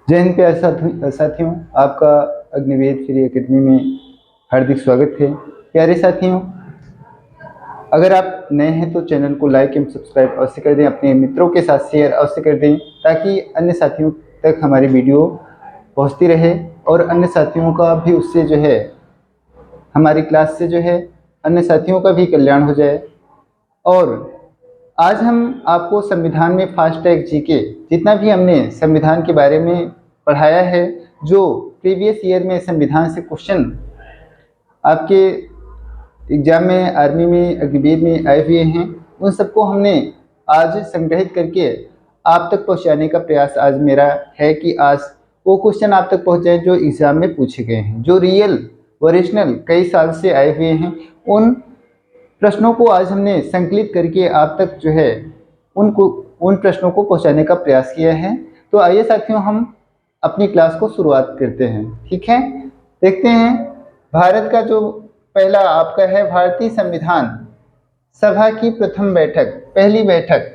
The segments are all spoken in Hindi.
जय हिंद प्यारे साथियों, आपका अग्निवेद फ्री एकेडमी में हार्दिक स्वागत है। प्यारे साथियों, अगर आप नए हैं तो चैनल को लाइक एवं सब्सक्राइब अवश्य कर दें, अपने मित्रों के साथ शेयर अवश्य कर दें ताकि अन्य साथियों तक हमारी वीडियो पहुंचती रहे और अन्य साथियों का भी उससे जो है हमारी क्लास से जो है अन्य साथियों का भी कल्याण हो जाए। और आज हम आपको संविधान में फास्ट टैग जीके जितना भी हमने संविधान के बारे में पढ़ाया है, जो प्रीवियस ईयर में संविधान से क्वेश्चन आपके एग्जाम में, आर्मी में, अग्निवीर में आए हुए हैं, उन सबको हमने आज संग्रहित करके आप तक पहुंचाने का प्रयास आज मेरा है कि आज वो क्वेश्चन आप तक पहुंच जाए जो एग्जाम में पूछे गए हैं, जो रियल ओरिजिनल कई साल से आए हुए हैं। उन प्रश्नों को आज हमने संकलित करके आप तक जो है उन प्रश्नों को पहुंचाने का प्रयास किया है। तो आइए साथियों, हम अपनी क्लास को शुरुआत करते हैं। ठीक है, देखते हैं भारत का जो पहला आपका है भारतीय संविधान सभा की प्रथम बैठक, पहली बैठक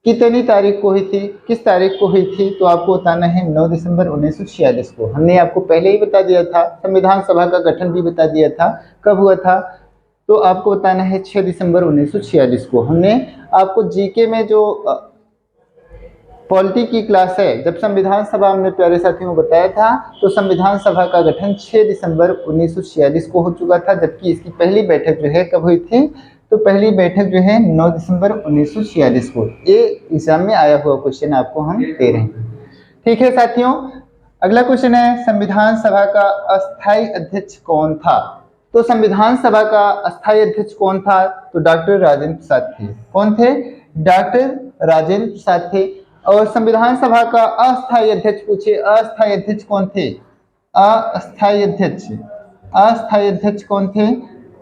कितनी तारीख को हुई थी, किस तारीख को हुई थी? तो आपको बताना है 9 दिसंबर 1946 को। हमने आपको पहले ही बता दिया था, संविधान सभा का गठन भी बता दिया था कब हुआ था। तो आपको बताना है 6 दिसंबर 1946 को। हमने आपको जीके में जो पॉलिटी की क्लास है, जब संविधान सभा हमने प्यारे साथियों को बताया था, तो संविधान सभा का गठन 6 दिसंबर 1946 को हो चुका था, जबकि इसकी पहली बैठक जो है कब हुई थी? तो पहली बैठक जो है 9 दिसंबर 1946 को। ये एग्जाम में आया हुआ क्वेश्चन आपको हम दे रहे हैं। ठीक है साथियों, अगला क्वेश्चन है संविधान सभा का अस्थायी अध्यक्ष कौन था? तो संविधान सभा का अस्थायी अध्यक्ष कौन था? तो डॉक्टर राजेंद्र प्रसाद थे। कौन थे? डॉक्टर राजेंद्र प्रसाद थे। और संविधान सभा का अस्थायी अध्यक्ष पूछे, अस्थायी अध्यक्ष कौन थे? अस्थायी अध्यक्ष, अस्थायी अध्यक्ष कौन थे?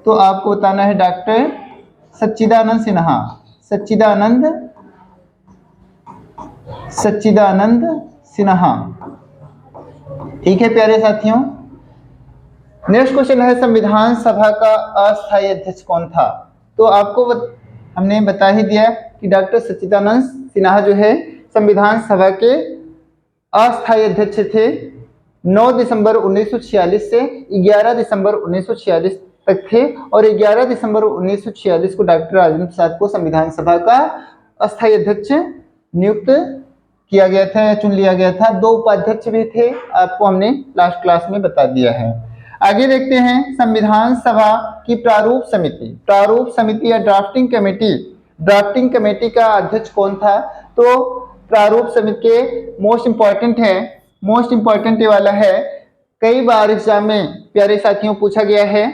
तो आपको बताना है डॉक्टर सच्चिदानंद सिन्हा। सच्चिदानंद सिन्हा। ठीक है प्यारे साथियों, नेक्स्ट क्वेश्चन है संविधान सभा का अस्थायी अध्यक्ष कौन था? तो आपको हमने बता ही दिया कि डॉक्टर सच्चिदानंद सिन्हा जो है संविधान सभा के अस्थायी अध्यक्ष थे। 9 दिसंबर 1946 से 11 दिसंबर 1946 तक थे और 11 दिसंबर 1946 को डॉक्टर राजेंद्र प्रसाद को संविधान सभा का अस्थायी अध्यक्ष नियुक्त किया गया था या चुन लिया गया था। 2 उपाध्यक्ष भी थे, आपको हमने लास्ट क्लास में बता दिया है। आगे देखते हैं संविधान सभा की प्रारूप समिति या ड्राफ्टिंग कमेटी, ड्राफ्टिंग कमेटी का अध्यक्ष कौन था? तो प्रारूप समिति के मोस्ट इंपॉर्टेंट वाला है, कई बार एग्जाम में प्यारे साथियों पूछा गया है।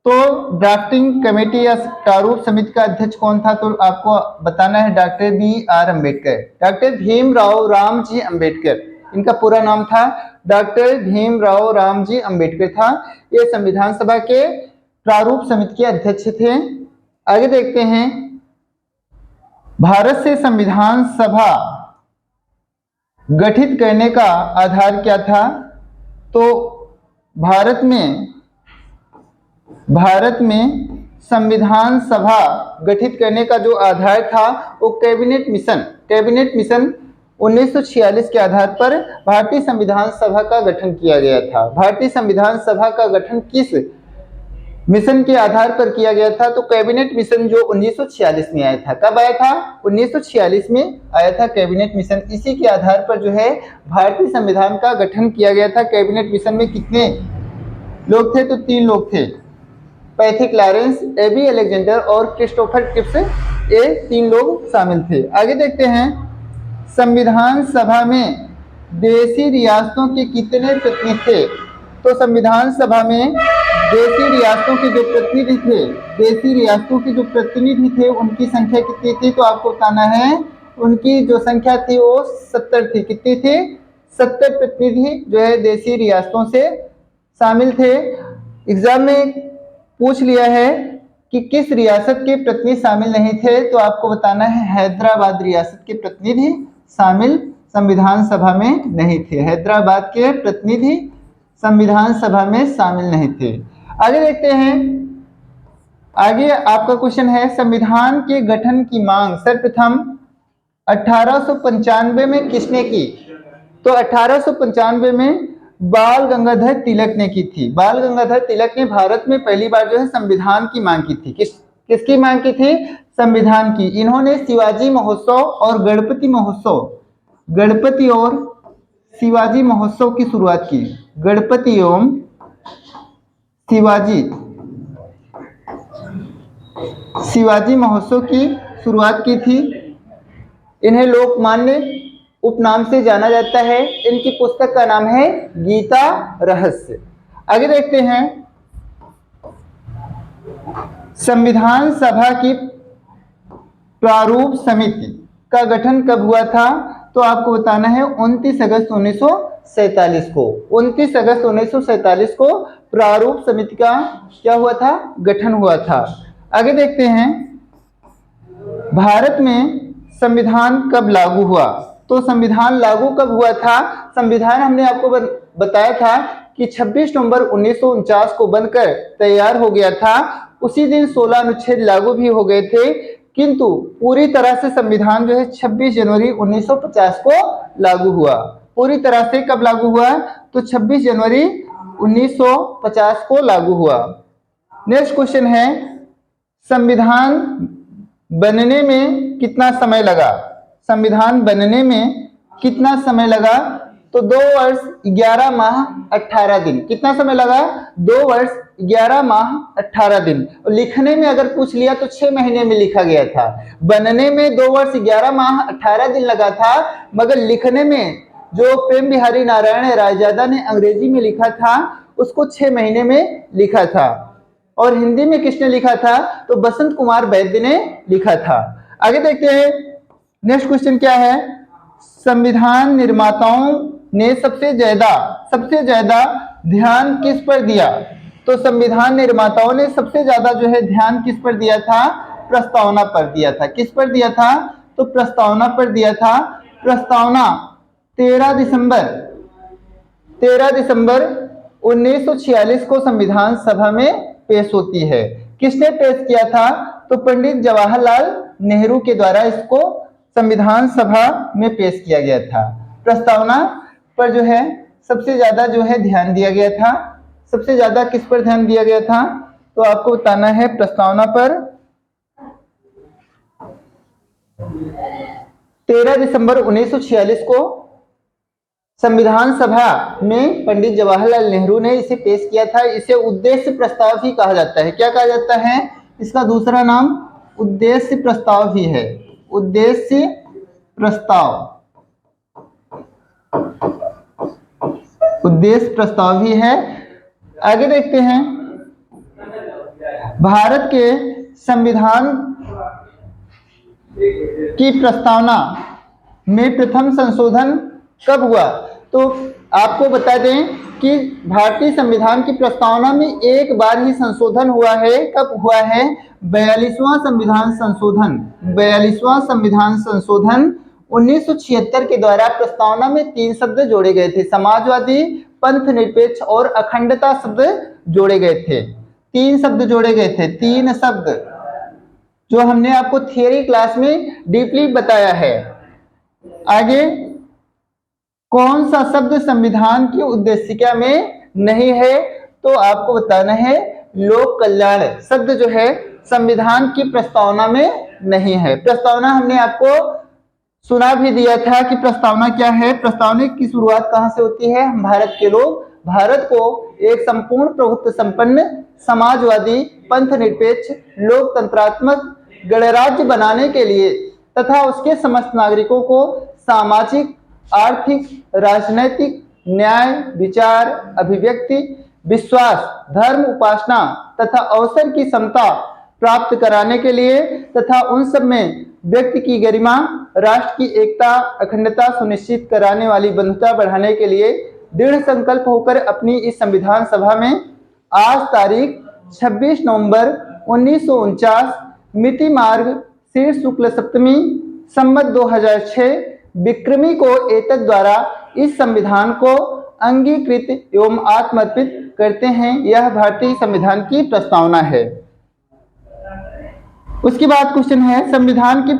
तो ड्राफ्टिंग कमेटी या प्रारूप समिति का अध्यक्ष कौन था? तो आपको बताना है doctor BR Ambedkar, doctor Bhimrao Ramji Ambedkar. इनका पूरा नाम था डॉक्टर भीमराव रामजी अम्बेडकर था। ये संविधान सभा के प्रारूप समिति के अध्यक्ष थे। आगे देखते हैं भारत से संविधान सभा गठित करने का आधार क्या था? तो भारत में संविधान सभा गठित करने का जो आधार था वो कैबिनेट मिशन 1946 के आधार पर भारतीय संविधान सभा का गठन किया गया था। भारतीय संविधान सभा का गठन किस मिशन के आधार पर किया गया था? तो कैबिनेट मिशन जो 1946 में आया था। कब आया था? 1946 में आया था कैबिनेट मिशन। इसी के आधार पर जो है भारतीय संविधान का गठन किया गया था। कैबिनेट मिशन में कितने लोग थे? तो 3 लोग थे, पैथिक लॉरेंस, AB अलेक्जेंडर और क्रिस्टोफर टिप्स। ये 3 लोग शामिल थे। आगे देखते हैं संविधान सभा में देशी रियासतों के कितने प्रतिनिधि थे? तो संविधान सभा में देशी रियासतों के जो प्रतिनिधि थे उनकी संख्या कितनी थी? तो आपको बताना है उनकी जो संख्या थी वो 70 थी। कितनी थी? 70 प्रतिनिधि जो है देशी रियासतों से शामिल थे। एग्जाम में पूछ लिया है कि किस रियासत के प्रतिनिधि शामिल नहीं थे? तो आपको बताना है हैदराबाद रियासत के प्रतिनिधि शामिल संविधान सभा में नहीं थे। हैदराबाद के प्रतिनिधि संविधान सभा में शामिल नहीं थे। आगे देखते हैं, आगे आपका क्वेश्चन है संविधान के गठन की मांग सर्वप्रथम 1895 में किसने की? तो 1895 में बाल गंगाधर तिलक ने की थी। बाल गंगाधर तिलक ने भारत में पहली बार जो है संविधान की मांग की थी। किसकी मांग की थी? संविधान की। इन्होंने शिवाजी महोत्सव और गणपति महोत्सव, गणपति और शिवाजी महोत्सव की शुरुआत की। गणपति एवं शिवाजी महोत्सव की शुरुआत की थी। इन्हें लोकमान्य उपनाम से जाना जाता है। इनकी पुस्तक का नाम है गीता रहस्य। आगे देखते हैं, संविधान सभा की प्रारूप समिति का गठन कब हुआ था? तो आपको बताना है 29 अगस्त 1947 को। 29 अगस्त 1947 को प्रारूप समिति का क्या हुआ था? गठन हुआ था। आगे देखते हैं, भारत में संविधान कब लागू हुआ? तो संविधान लागू कब हुआ था? संविधान हमने आपको बताया था कि 26 नवंबर 1949 को बनकर तैयार हो गया था। उसी दिन 16 अनुच्छेद लागू भी हो गए थे, किंतु पूरी तरह से संविधान जो है 26 जनवरी 1950 को लागू हुआ। पूरी तरह से कब लागू हुआ? तो 26 जनवरी 1950 को लागू हुआ। नेक्स्ट क्वेश्चन है, संविधान बनने में कितना समय लगा? संविधान बनने में कितना समय लगा? तो 2 वर्ष 11 माह 18 दिन। कितना समय लगा? 2 वर्ष 11 माह 18 दिन। और लिखने में अगर पूछ लिया तो 6 महीने में लिखा गया था। बनने में 2 वर्ष 11 माह 18 दिन लगा था, मगर लिखने में जो प्रेम बिहारी नारायण रायजादा ने अंग्रेजी में लिखा था उसको 6 महीने में लिखा था। और हिंदी में किसने लिखा था? तो बसंत कुमार वैद्य ने लिखा था। आगे देखते हैं, नेक्स्ट क्वेश्चन क्या है, संविधान निर्माताओं ने सबसे ज्यादा ध्यान किस पर दिया? तो संविधान निर्माताओं ने सबसे ज्यादा जो है ध्यान किस पर दिया था? प्रस्तावना पर दिया था। किस पर दिया था? तो प्रस्तावना पर दिया था। प्रस्तावना 13 दिसंबर 1946 को संविधान सभा में पेश होती है। किसने पेश किया था? तो पंडित जवाहरलाल नेहरू के द्वारा इसको संविधान सभा में पेश किया गया था। प्रस्तावना पर जो है सबसे ज्यादा जो है ध्यान दिया गया था। सबसे ज्यादा किस पर ध्यान दिया गया था? तो आपको बताना है प्रस्तावना पर। 13 दिसंबर 1946 को संविधान सभा में पंडित जवाहरलाल नेहरू ने इसे पेश किया था। इसे उद्देश्य प्रस्ताव भी कहा जाता है। क्या कहा जाता है? इसका दूसरा नाम उद्देश्य प्रस्ताव भी है। उद्देश्य प्रस्ताव भी है। आगे देखते हैं, भारत के संविधान की प्रस्तावना में प्रथम संशोधन कब हुआ? तो आपको बता दें कि भारतीय संविधान की प्रस्तावना में एक बार ही संशोधन हुआ है। कब हुआ है? 42वां संविधान संशोधन। 42वां संविधान संशोधन 1976 के द्वारा प्रस्तावना में 3 शब्द जोड़े गए थे। समाजवादी, पंथ निरपेक्ष और अखंडता शब्द जोड़े गए थे। 3 शब्द जोड़े गए थे। 3 शब्द जो हमने आपको थियरी क्लास में डीपली बताया है। आगे, कौन सा शब्द संविधान की उद्देशिका में नहीं है? तो आपको बताना है लोक कल्याण शब्द जो है संविधान की प्रस्तावना में नहीं है। प्रस्तावना हमने आपको सुना भी दिया था कि प्रस्तावना क्या है। प्रस्तावना की शुरुआत कहां से होती है? हम भारत के लोग भारत को एक संपूर्ण प्रभुत्व संपन्न, समाजवादी, पंथ निरपेक्ष, लोकतंत्रात्मक गणराज्य बनाने के लिए तथा उसके समस्त नागरिकों को सामाजिक, आर्थिक, राजनैतिक, न्याय, विचार, अभिव्यक्ति, विश्वास, धर्म, उपासना तथा अवसर की समता प्राप्त कराने के लिए तथा उन सब में व्यक्ति की गरिमा, राष्ट्र की एकता, अखंडता सुनिश्चित कराने वाली बंधुता बढ़ाने के लिए दृढ़ संकल्प होकर अपनी इस संविधान सभा में आज तारीख 26 नवंबर 1949 मिति मार्ग शीर्ष शुक्ल सप्तमी संवत 2006 विक्रमी को एतद द्वारा इस संविधान को अंगीकृत एवं आत्मर्पित करते हैं। यह भारतीय संविधान की प्रस्तावना है। उसके बाद क्वेश्चन है, संविधान की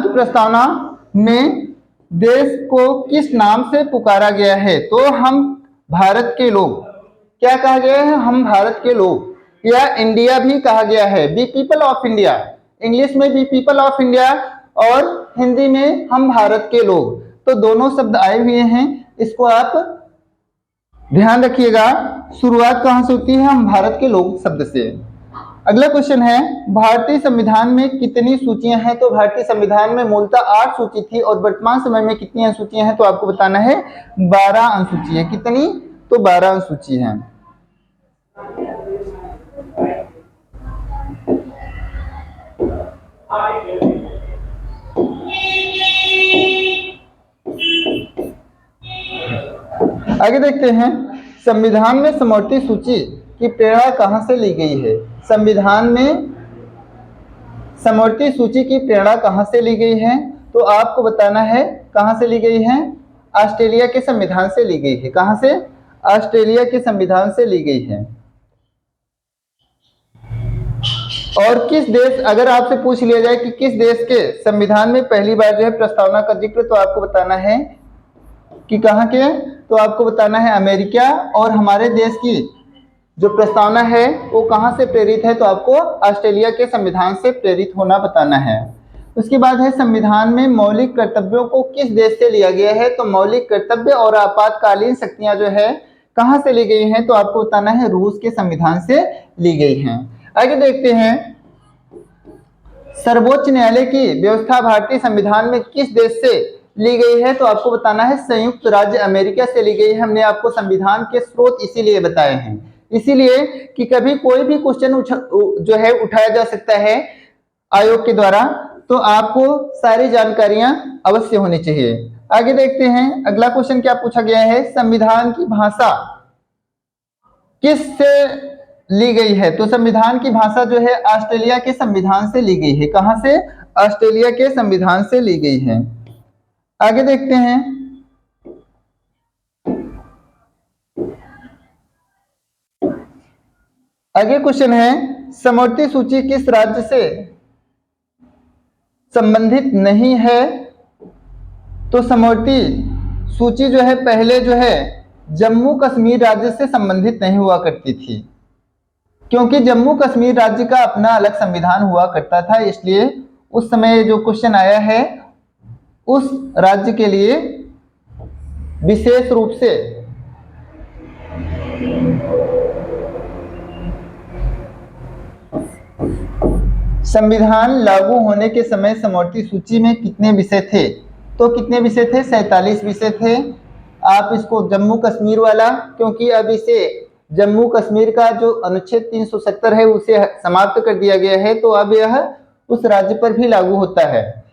प्रस्तावना में देश को किस नाम से पुकारा गया है? तो हम भारत के लोग, क्या कहा गया है? हम भारत के लोग, या इंडिया भी कहा गया है, be people of India. English में बी पीपल ऑफ इंडिया और हिंदी में हम भारत के लोग, तो दोनों शब्द आए हुए हैं, इसको आप ध्यान रखिएगा। शुरुआत कहां से होती है? हम भारत के लोग शब्द से। अगला क्वेश्चन है, भारतीय संविधान में कितनी सूचियां हैं? तो भारतीय संविधान में मूलतः 8 सूची थी और वर्तमान समय में कितनी अनुसूचियां हैं? तो आपको बताना है 12 अनुसूची है। कितनी? तो 12 अनुसूची हैं। आगे देखते हैं, संविधान में समवर्ती सूची की प्रेरणा कहां से ली गई है? संविधान में समवर्ती सूची की प्रेरणा कहां से ली गई है? तो आपको बताना है कहां से ली गई है? ऑस्ट्रेलिया के संविधान से ली गई है। कहां से? ऑस्ट्रेलिया के संविधान से ली गई है। और किस देश, अगर आपसे पूछ लिया जाए कि किस देश के संविधान में पहली बार जो है प्रस्तावना का जिक्र, तो आपको बताना है कि कहां के? तो आपको बताना है अमेरिका। और हमारे देश की जो प्रस्तावना है वो कहां से प्रेरित है? तो आपको ऑस्ट्रेलिया के संविधान से प्रेरित होना बताना है। उसके बाद है, संविधान में मौलिक कर्तव्यों को किस देश से लिया गया है? तो मौलिक कर्तव्य और आपातकालीन शक्तियां जो है कहां से ली गई हैं? तो आपको बताना है रूस के संविधान से ली गई हैं। आगे देखते हैं, सर्वोच्च न्यायालय की व्यवस्था भारतीय संविधान में किस देश से ली गई है? तो आपको बताना है संयुक्त राज्य अमेरिका से ली गई है। हमने आपको संविधान के स्रोत इसीलिए बताए हैं, इसीलिए कि कभी कोई भी क्वेश्चन जो है उठाया जा सकता है आयोग के द्वारा, तो आपको सारी जानकारियां अवश्य होनी चाहिए। आगे देखते हैं, अगला क्वेश्चन क्या पूछा गया है, संविधान की भाषा किस से ली गई है? तो संविधान की भाषा जो है ऑस्ट्रेलिया के संविधान से ली गई है। कहां से? ऑस्ट्रेलिया के संविधान से ली गई है। आगे देखते हैं, आगे क्वेश्चन है, समवर्ती सूची किस राज्य से संबंधित नहीं है? तो समवर्ती सूची जो है पहले जो है जम्मू कश्मीर राज्य से संबंधित नहीं हुआ करती थी, क्योंकि जम्मू कश्मीर राज्य का अपना अलग संविधान हुआ करता था, इसलिए उस समय जो क्वेश्चन आया है उस राज्य के लिए विशेष रूप से संविधान लागू होने के समय समवर्ती सूची में कितने विषय थे? तो कितने विषय थे? 47 विषय थे। आप इसको जम्मू कश्मीर वाला, क्योंकि अब इसे जम्मू कश्मीर का जो अनुच्छेद 370 है उसे समाप्त कर दिया गया है, तो अब यह उस राज्य पर भी लागू होता है।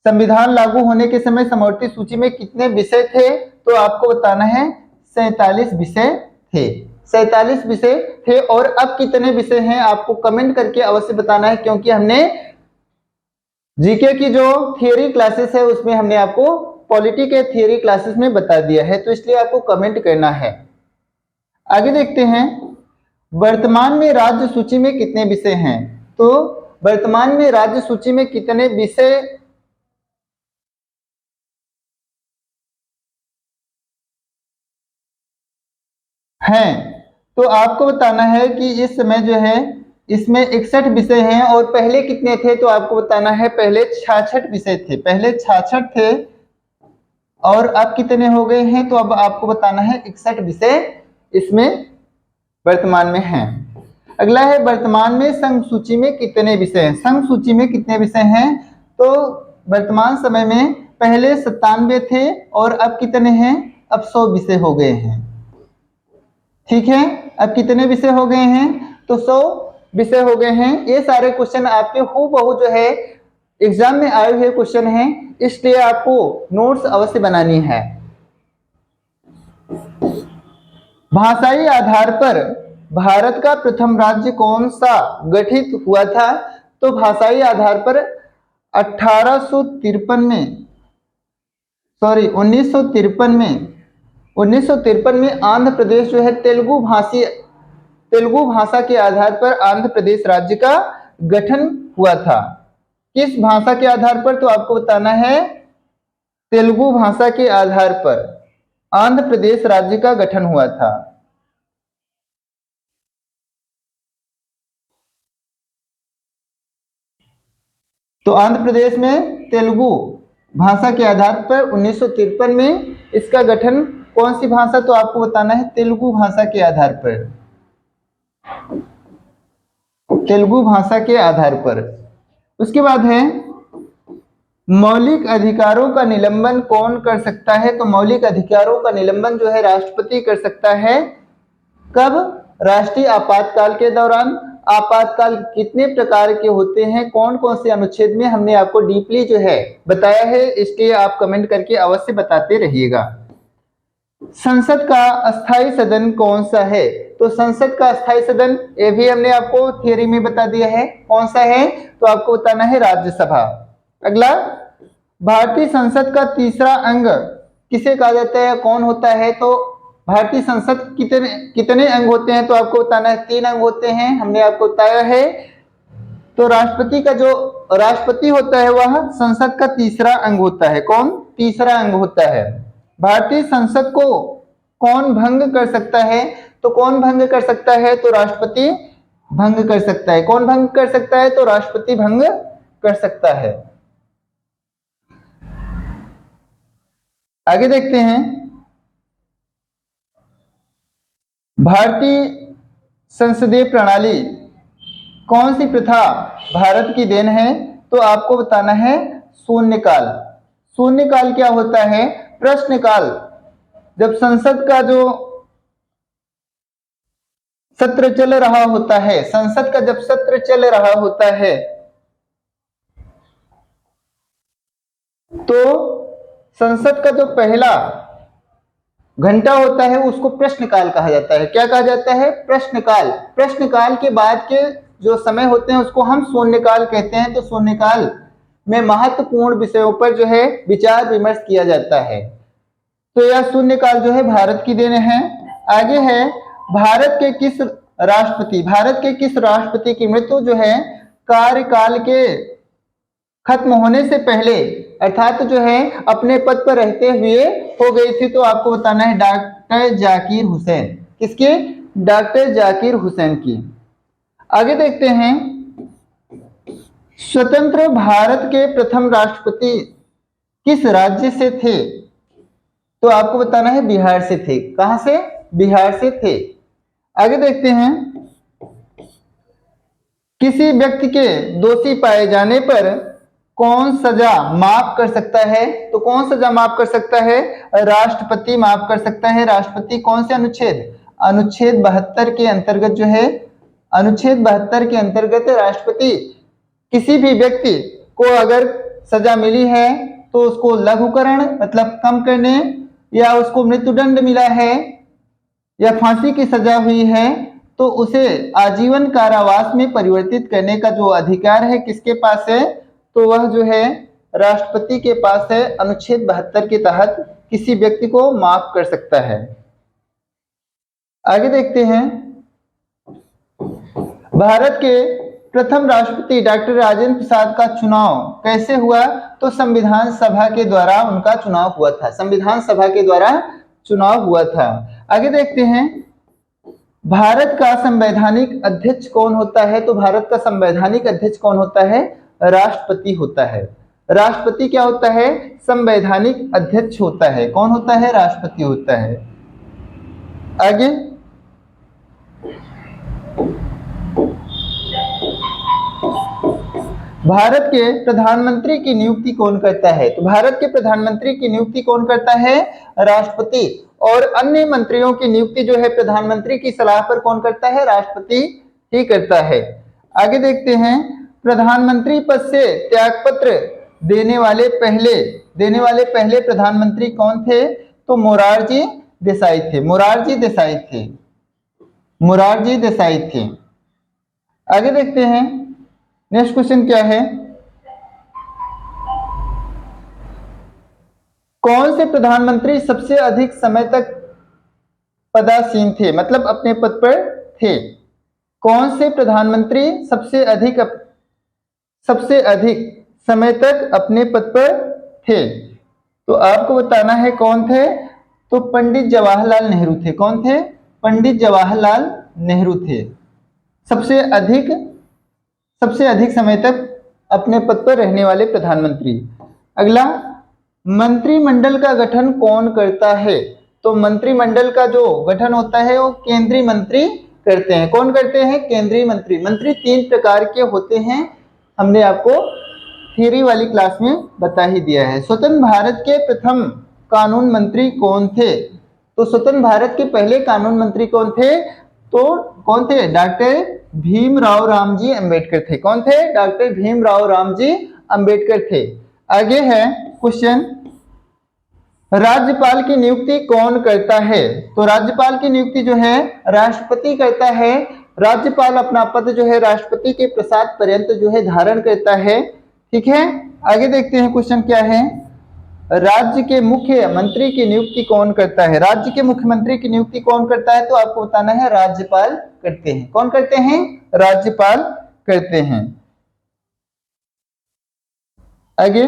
संविधान लागू होने के समय समवर्ती सूची में कितने विषय थे? तो आपको बताना है 47 विषय थे। 47 विषय थे। और अब कितने विषय हैं आपको कमेंट करके अवश्य बताना है, क्योंकि हमने जीके की जो थियरी क्लासेस है उसमें हमने आपको पॉलिटी के थियरी क्लासेस में बता दिया है, तो इसलिए आपको कमेंट करना है। आगे देखते हैं, वर्तमान में राज्य सूची में कितने विषय हैं? तो वर्तमान में राज्य सूची में कितने विषय हैं? तो आपको बताना है कि इस समय जो है इसमें 61 विषय हैं, और पहले कितने थे? तो आपको बताना है पहले 66 विषय थे। पहले 66 थे और अब कितने हो गए हैं? तो अब आपको बताना है 61 विषय इसमें वर्तमान में हैं। अगला है, वर्तमान में संघ सूची में कितने विषय हैं? संघ सूची में कितने विषय हैं? तो वर्तमान समय में पहले 97 थे और अब कितने हैं? अब 100 विषय हो गए हैं। ठीक है, अब कितने विषय हो गए हैं? तो 100 विषय हो गए हैं। ये सारे क्वेश्चन आपके हूबहू जो है एग्जाम में आए हुए क्वेश्चन हैं, इसलिए आपको नोट्स अवश्य बनानी है। भाषाई आधार पर भारत का प्रथम राज्य कौन सा गठित हुआ था? तो भाषाई आधार पर 1953 में आंध्र प्रदेश जो है तेलुगु भाषा के आधार पर आंध्र प्रदेश राज्य का गठन हुआ था। किस भाषा के आधार पर? तो आपको बताना है तेलुगु भाषा के आधार पर आंध्र प्रदेश राज्य का गठन हुआ था? तो आंध्र प्रदेश में तेलुगु भाषा के आधार पर 1953 में इसका गठन, कौन सी भाषा, तो आपको बताना है तेलुगु भाषा के आधार पर, तेलुगु भाषा के आधार पर। उसके बाद है मौलिक अधिकारों का निलंबन कौन कर सकता है? तो मौलिक अधिकारों का निलंबन जो है राष्ट्रपति कर सकता है। कब? राष्ट्रीय आपातकाल के दौरान। आपातकाल कितने प्रकार के होते हैं, कौन कौन से अनुच्छेद में, हमने आपको डीपली जो है बताया है, इसलिए आप कमेंट करके अवश्य बताते रहिएगा। संसद का अस्थायी सदन कौन सा है? तो संसद का अस्थायी सदन, ये भी हमने आपको थियरी में बता दिया है, कौन सा है, तो आपको बताना है राज्यसभा। अगला, भारतीय संसद का तीसरा अंग किसे कहा जाता है, कौन होता है? तो भारतीय संसद कितने कितने अंग होते हैं, तो आपको बताना है 3 अंग होते हैं, हमने आपको बताया है। तो राष्ट्रपति का जो राष्ट्रपति होता है वह संसद का तीसरा अंग होता है। कौन? तीसरा अंग होता है। भारतीय संसद को कौन भंग कर सकता है? तो कौन भंग कर सकता है? तो राष्ट्रपति भंग कर सकता है। कौन भंग कर सकता है? तो राष्ट्रपति भंग कर सकता है। आगे देखते हैं, भारतीय संसदीय प्रणाली कौन सी प्रथा भारत की देन है? तो आपको बताना है शून्यकाल। शून्यकाल क्या होता है? प्रश्नकाल। जब संसद का जो सत्र चल रहा होता है, संसद का जब सत्र चल रहा होता है तो संसद का जो पहला घंटा होता है उसको प्रश्नकाल कहा जाता है। क्या कहा जाता है? प्रश्नकाल। प्रश्नकाल के बाद के जो समय होते हैं उसको हम शून्यकाल कहते हैं। तो शून्यकाल में महत्वपूर्ण विषयों पर जो है विचार विमर्श किया जाता है। तो यह शून्यकाल जो है भारत की देन है। आगे है, भारत के किस राष्ट्रपति की मृत्यु जो है कार्यकाल के खत्म होने से पहले, अर्थात जो है अपने पद पर रहते हुए हो गई थी? तो आपको बताना है डॉक्टर जाकिर हुसैन। किसकी? डॉक्टर जाकिर हुसैन की। आगे देखते हैं, स्वतंत्र भारत के प्रथम राष्ट्रपति किस राज्य से थे? तो आपको बताना है बिहार से थे। कहां से? बिहार से थे। आगे देखते हैं, किसी व्यक्ति के दोषी पाए जाने पर कौन सजा माफ कर सकता है? तो कौन सजा माफ कर सकता है? राष्ट्रपति माफ कर सकता है। राष्ट्रपति कौन से अनुच्छेद? अनुच्छेद 72 के अंतर्गत जो है, अनुच्छेद 72 के अंतर्गत राष्ट्रपति किसी भी व्यक्ति को अगर सजा मिली है तो उसको लघुकरण मतलब कम करने, या उसको मृत्युदंड मिला है या फांसी की सजा हुई है तो उसे आजीवन कारावास में परिवर्तित करने का जो अधिकार है किसके पास है? तो वह जो है राष्ट्रपति के पास है। अनुच्छेद 72 के तहत किसी व्यक्ति को माफ कर सकता है। आगे देखते हैं, भारत के प्रथम राष्ट्रपति डॉक्टर राजेंद्र प्रसाद का चुनाव कैसे हुआ? तो संविधान सभा के द्वारा उनका चुनाव हुआ था। संविधान सभा के द्वारा चुनाव हुआ था। आगे देखते हैं, भारत का संवैधानिक अध्यक्ष कौन होता है? तो भारत का संवैधानिक अध्यक्ष कौन होता है? राष्ट्रपति होता है। राष्ट्रपति क्या होता है? संवैधानिक अध्यक्ष होता है। कौन होता है? राष्ट्रपति होता है। आगे, भारत के प्रधानमंत्री की नियुक्ति कौन करता है? तो भारत के प्रधानमंत्री की नियुक्ति कौन करता है? राष्ट्रपति। और अन्य मंत्रियों की नियुक्ति जो है प्रधानमंत्री की सलाह पर कौन करता है? राष्ट्रपति ही करता है। आगे देखते हैं, प्रधानमंत्री पद से त्यागपत्र देने वाले पहले प्रधानमंत्री कौन थे? तो मोरारजी देसाई थे। मोरारजी देसाई थे। आगे देखते हैं, नेक्स्ट क्वेश्चन क्या है, कौन से प्रधानमंत्री सबसे अधिक समय तक पदासीन थे, मतलब अपने पद पर थे? कौन से प्रधानमंत्री सबसे अधिक समय तक अपने पद पर थे? तो आपको बताना है कौन थे, तो पंडित जवाहरलाल नेहरू थे। कौन थे? पंडित जवाहरलाल नेहरू थे। सबसे अधिक समय तक अपने पद पर रहने वाले प्रधानमंत्री। अगला, मंत्रिमंडल का गठन कौन करता है? तो मंत्रिमंडल का जो गठन होता है वो केंद्रीय मंत्री करते हैं। कौन करते हैं? केंद्रीय मंत्री। मंत्री 3 प्रकार के होते हैं, हमने आपको थियरी वाली क्लास में बता ही दिया है। स्वतंत्र भारत के प्रथम कानून मंत्री कौन थे? तो स्वतंत्र भारत के पहले कानून मंत्री कौन थे? तो कौन थे? डॉक्टर भीमराव रामजी अंबेडकर थे। कौन थे? डॉक्टर भीमराव रामजी अंबेडकर थे। आगे है क्वेश्चन, राज्यपाल की नियुक्ति कौन करता है? तो राज्यपाल की नियुक्ति जो है राष्ट्रपति करता है। राज्यपाल अपना पद जो है राष्ट्रपति के प्रसाद पर्यंत जो है धारण करता है। ठीक है, आगे देखते हैं क्वेश्चन क्या है। राज्य के मुख्यमंत्री की नियुक्ति कौन करता है? राज्य के मुख्यमंत्री की नियुक्ति कौन करता है? तो आपको बताना है राज्यपाल करते हैं। कौन करते हैं? राज्यपाल करते हैं। आगे,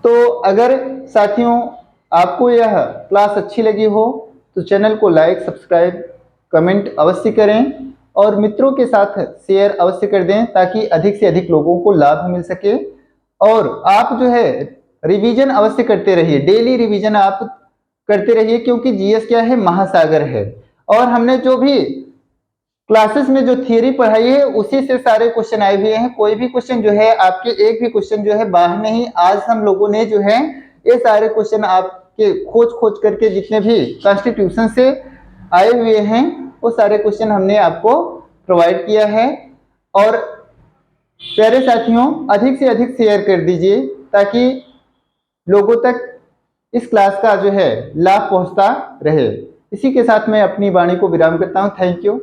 तो अगर साथियों आपको यह क्लास अच्छी लगी हो तो चैनल को लाइक, सब्सक्राइब, कमेंट अवश्य करें और मित्रों के साथ शेयर अवश्य कर दें ताकि अधिक से अधिक लोगों को लाभ मिल सके। और आप जो है रिवीजन अवश्य करते रहिए, डेली रिवीजन आप करते रहिए, क्योंकि जीएस क्या है? महासागर है। और हमने जो भी क्लासेस में जो थियरी पढ़ाई है उसी से सारे क्वेश्चन आए हुए हैं। कोई भी क्वेश्चन जो है आपके एक भी क्वेश्चन जो है बाहर नहीं। आज हम लोगों ने जो है ये सारे क्वेश्चन आपके खोज करके जितने भी कॉन्स्टिट्यूशन से आए हुए हैं वो सारे क्वेश्चन हमने आपको प्रोवाइड किया है। और प्यारे साथियों अधिक से अधिक शेयर कर दीजिए ताकि लोगों तक इस क्लास का जो है लाभ पहुंचता रहे। इसी के साथ मैं अपनी वाणी को विराम करता हूं। Thank you.